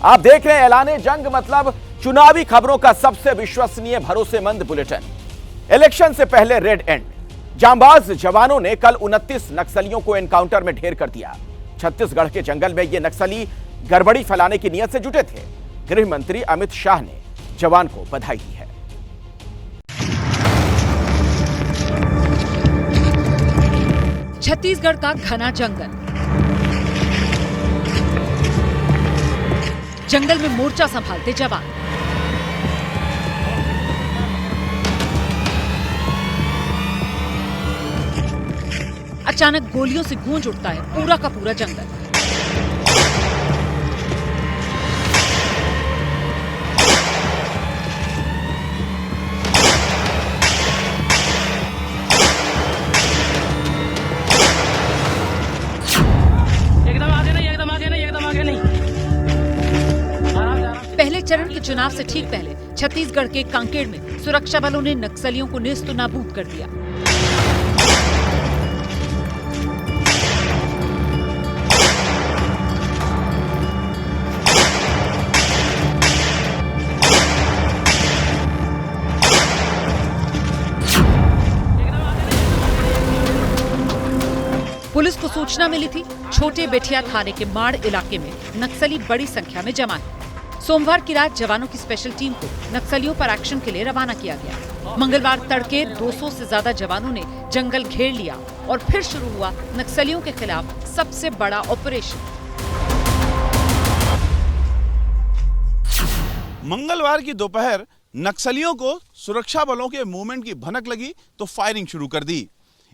आप देख रहे हैं ऐलाने जंग, मतलब चुनावी खबरों का सबसे विश्वसनीय भरोसेमंद बुलेटिन। इलेक्शन से पहले रेड एंड। जांबाज जवानों ने कल 29 नक्सलियों को एनकाउंटर में ढेर कर दिया। छत्तीसगढ़ के जंगल में ये नक्सली गड़बड़ी फैलाने की नीयत से जुटे थे। गृह मंत्री अमित शाह ने जवान को बधाई दी है। छत्तीसगढ़ का घना जंगल, जंगल में मोर्चा संभालते जवान। अचानक गोलियों से गूंज उठता है पूरा का पूरा जंगल। पहले चरण के चुनाव से ठीक पहले छत्तीसगढ़ के कांकेर में सुरक्षा बलों ने नक्सलियों को नेस्तनाबूद कर दिया। पुलिस को सूचना मिली थी छोटे बेठिया थाने के माड़ इलाके में नक्सली बड़ी संख्या में जमा है। सोमवार की रात जवानों की स्पेशल टीम को नक्सलियों पर एक्शन के लिए रवाना किया गया। मंगलवार तड़के 200 से ज्यादा जवानों ने जंगल घेर लिया और फिर शुरू हुआ नक्सलियों के खिलाफ सबसे बड़ा ऑपरेशन। मंगलवार की दोपहर नक्सलियों को सुरक्षा बलों के मूवमेंट की भनक लगी तो फायरिंग शुरू कर दी।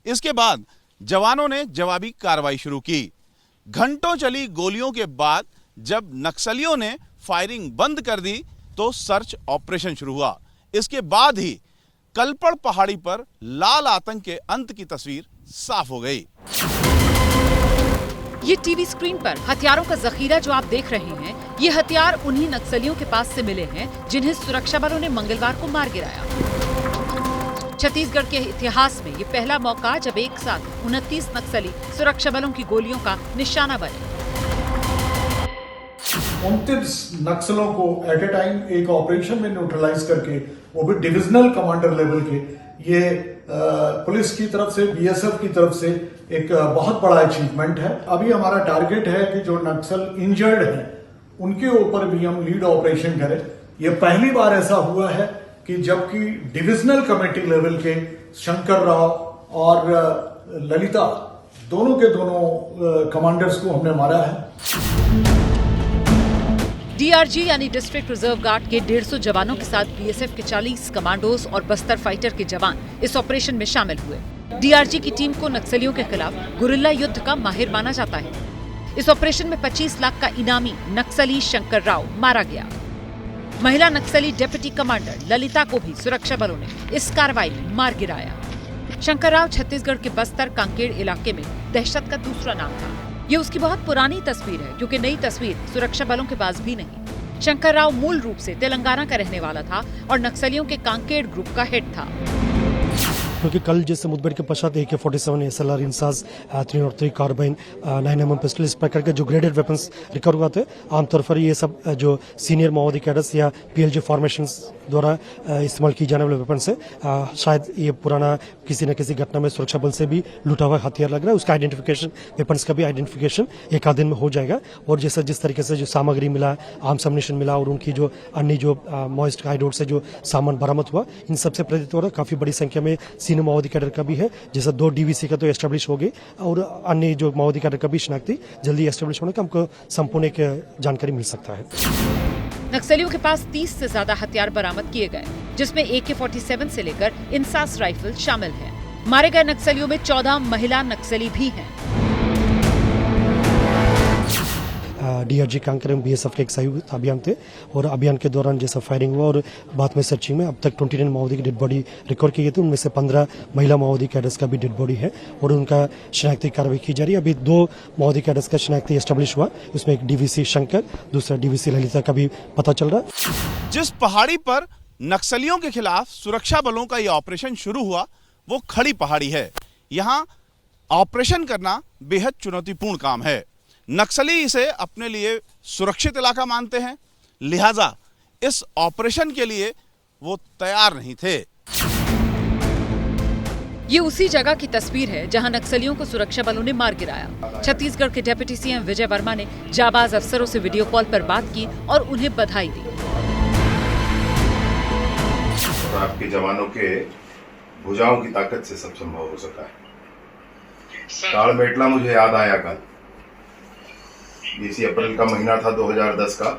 इसके बाद जवानों ने जवाबी कार्रवाई शुरू की। घंटों चली गोलियों के बाद जब नक्सलियों ने फायरिंग बंद कर दी तो सर्च ऑपरेशन शुरू हुआ। इसके बाद ही कलपड़ पहाड़ी पर लाल आतंक के अंत की तस्वीर साफ हो गई। ये टीवी स्क्रीन पर हथियारों का जखीरा जो आप देख रहे हैं, ये हथियार उन्हीं नक्सलियों के पास से मिले हैं जिन्हें सुरक्षा बलों ने मंगलवार को मार गिराया। छत्तीसगढ़ के इतिहास में ये पहला मौका जब एक साथ 29 नक्सली सुरक्षा बलों की गोलियों का निशाना बने। 29 नक्सलों को एट ए टाइम एक ऑपरेशन में न्यूट्रलाइज करके, वो भी डिविजनल कमांडर लेवल के, ये पुलिस की तरफ से, बीएसएफ की तरफ से एक बहुत बड़ा अचीवमेंट है। अभी हमारा टारगेट है कि जो नक्सल इंजर्ड है उनके ऊपर भी हम लीड ऑपरेशन करें। ये पहली बार ऐसा हुआ है कि जबकि डिविजनल कमेटी लेवल के शंकर राव और ललिता दोनों के दोनों कमांडर्स को हमने मारा है। डीआरजी यानी डिस्ट्रिक्ट रिजर्व गार्ड के 150 जवानों के साथ बीएसएफ के 40 कमांडोज और बस्तर फाइटर के जवान इस ऑपरेशन में शामिल हुए। डीआरजी की टीम को नक्सलियों के खिलाफ गुरिल्ला युद्ध का माहिर माना जाता है। इस ऑपरेशन में 25 लाख का इनामी नक्सली शंकर राव मारा गया। महिला नक्सली डिप्टी कमांडर ललिता को भी सुरक्षा बलों ने इस कार्रवाई में मार गिराया। शंकर राव छत्तीसगढ़ के बस्तर कांकेर इलाके में दहशत का दूसरा नाम था। ये उसकी बहुत पुरानी तस्वीर है क्योंकि नई तस्वीर सुरक्षा बलों के पास भी नहीं। शंकर राव मूल रूप से तेलंगाना का रहने वाला था और नक्सलियों के कांकेर ग्रुप का हेड था। क्योंकि कल जैसे मुठभेड़ के पश्चात AK-47 SLR INSAS 303 carbene 9mm pistol इस प्रकार के जो ग्रेडेड वेपन्स रिकवर हुआ थे, आमतौर पर ये सब जो सीनियर माओवादी कैडर्स या PLG फॉर्मेशंस द्वारा इस्तेमाल की जाने वाले वेपन्स है। शायद ये पुराना किसी न किसी घटना में सुरक्षा बल से भी लूटा हुआ हथियार लग रहा है। उसका आइडेंटिफिकेशन, वेपन्स का भी आइडेंटिफिकेशन एक आध दिन में हो जाएगा। और जैसे जिस तरीके से जो सामग्री मिला, आर्म्स एम्युनिशन मिला और उनकी जो अन्य जो मॉइस्ट हाइडोड से जो सामान बरामद हुआ, इन सबसे प्रतीत हो रहा है काफी बड़ी संख्या में सीनियर माओवादी कैडर का भी है। जैसे 2 DVC का तो एस्टेब्लिश हो गए और अन्य जो माओवादी कैडर का भी शनाख्ती जल्दी एस्टेब्लिश होने का हमको संपूर्ण एक जानकारी मिल सकता है। नक्सलियों के पास 30 से ज्यादा हथियार बरामद किए गए, जिसमें AK-47 से लेकर इंसास राइफल शामिल है। मारे गए नक्सलियों में 14 महिला नक्सली भी हैं। DRG कांकेर में BSF के एक संयुक्त अभियान थे और अभियान के दौरान जैसा फायरिंग हुआ और बाद में सर्चिंग में अब तक 29 माओवादी की डेड बॉडी रिकवर की गई थी। उनमें से 15 महिला माओवादी कैडर्स का भी डेड बॉडी है और उनका शनाख्ती कार्रवाई की जा रही है। अभी 2 माओवादी कैडर्स का शनाख्ती एस्टेब्लिश हुआ, उसमें एक DVC शंकर, दूसरा DVC ललिता का भी पता चल रहा है। जिस पहाड़ी पर नक्सलियों के खिलाफ सुरक्षा बलों का यह ऑपरेशन शुरू हुआ वो खड़ी पहाड़ी है। यहाँ ऑपरेशन करना बेहद चुनौतीपूर्ण काम है। नक्सली इसे अपने लिए सुरक्षित इलाका मानते हैं, लिहाजा इस ऑपरेशन के लिए वो तैयार नहीं थे। ये उसी जगह की तस्वीर है जहां नक्सलियों को सुरक्षा बलों ने मार गिराया। छत्तीसगढ़ के डिप्टी सीएम विजय वर्मा ने जाबाज अफसरों से वीडियो कॉल पर बात की और उन्हें बधाई दी। और आपके जवानों के भुजाओं की ताकत से सब संभव हो सका है। ताड़मेटला मुझे याद आया कल 20 अप्रैल का महीना था 2010 का,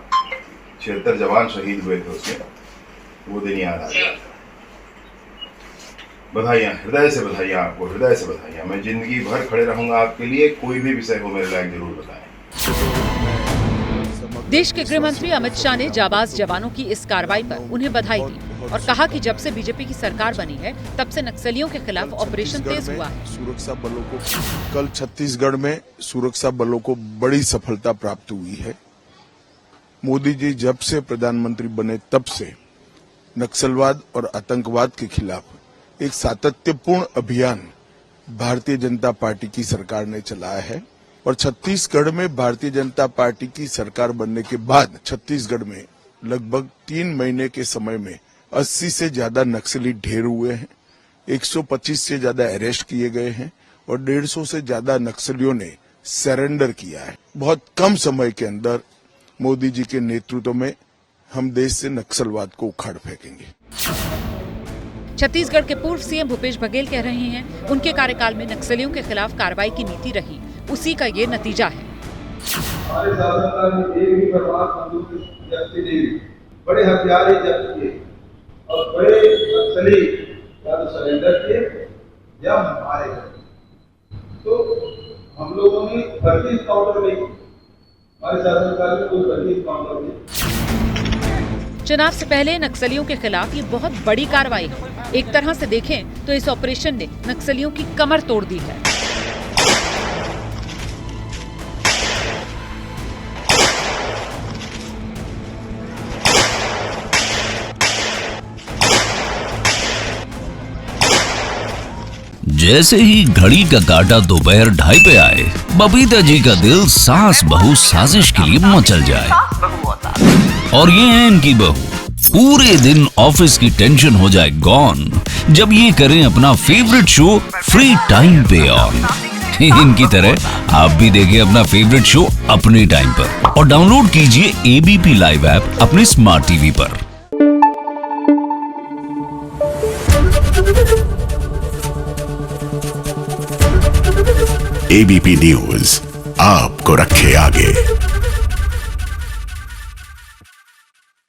76 जवान शहीद हुए थे उसमें, वो दिन याद आ गया। बधाइयाँ, हृदय से बधाइयाँ आपको, हृदय से बधाइयाँ। मैं जिंदगी भर खड़े रहूंगा आपके लिए, कोई भी विषय हो मेरे लायक जरूर बताएं। देश के गृह मंत्री अमित शाह ने जाबाज जवानों की इस कार्रवाई पर उन्हें बधाई दी और कहा कि जब से बीजेपी की सरकार बनी है तब से नक्सलियों के खिलाफ ऑपरेशन तेज हुआ है। सुरक्षा बलों को कल छत्तीसगढ़ में सुरक्षा बलों को बड़ी सफलता प्राप्त हुई है। मोदी जी जब से प्रधानमंत्री बने तब से नक्सलवाद और आतंकवाद के खिलाफ एक सातत्यपूर्ण अभियान भारतीय जनता पार्टी की सरकार ने चलाया है और छत्तीसगढ़ में भारतीय जनता पार्टी की सरकार बनने के बाद छत्तीसगढ़ में लगभग 3 महीने के समय में 80 से ज्यादा नक्सली ढेर हुए हैं, 125 से ज्यादा अरेस्ट किए गए हैं और 150 से ज्यादा नक्सलियों ने सरेंडर किया है। बहुत कम समय के अंदर मोदी जी के नेतृत्व में हम देश से नक्सलवाद को उखाड़ फेंकेंगे। छत्तीसगढ़ के पूर्व सीएम भूपेश बघेल कह रहे हैं उनके कार्यकाल में नक्सलियों के खिलाफ कार्रवाई की नीति रही, उसी का ये नतीजा है। हमारे शासनकाल में एक भी बर्बाद बंदूक जब्ती नहीं हुई, बड़े हथियार ही जब्त किए और बड़े नक्सली या तो सरेंडर किए या मारे गए। तो हम लोगों ने भर्ती काउंटर नहीं, हमारे शासनकाल में कोई भर्ती काउंटर नहीं। चुनाव से पहले नक्सलियों के खिलाफ ये बहुत बड़ी कार्रवाई है। एक तरह से देखें तो इस ऑपरेशन ने नक्सलियों की कमर तोड़ दी है। जैसे ही घड़ी का काटा दोपहर 2:30 पे आए, बबीता जी का दिल सास बहू साजिश के लिए मचल जाए। और ये है इनकी बहू, पूरे दिन ऑफिस की टेंशन हो जाए गॉन जब ये करें अपना फेवरेट शो फ्री टाइम पे ऑन। इनकी तरह आप भी देखें अपना फेवरेट शो अपने टाइम पर और डाउनलोड कीजिए एबीपी लाइव ऐप अपने स्मार्ट टीवी पर। एबीपी न्यूज आपको रखे आगे।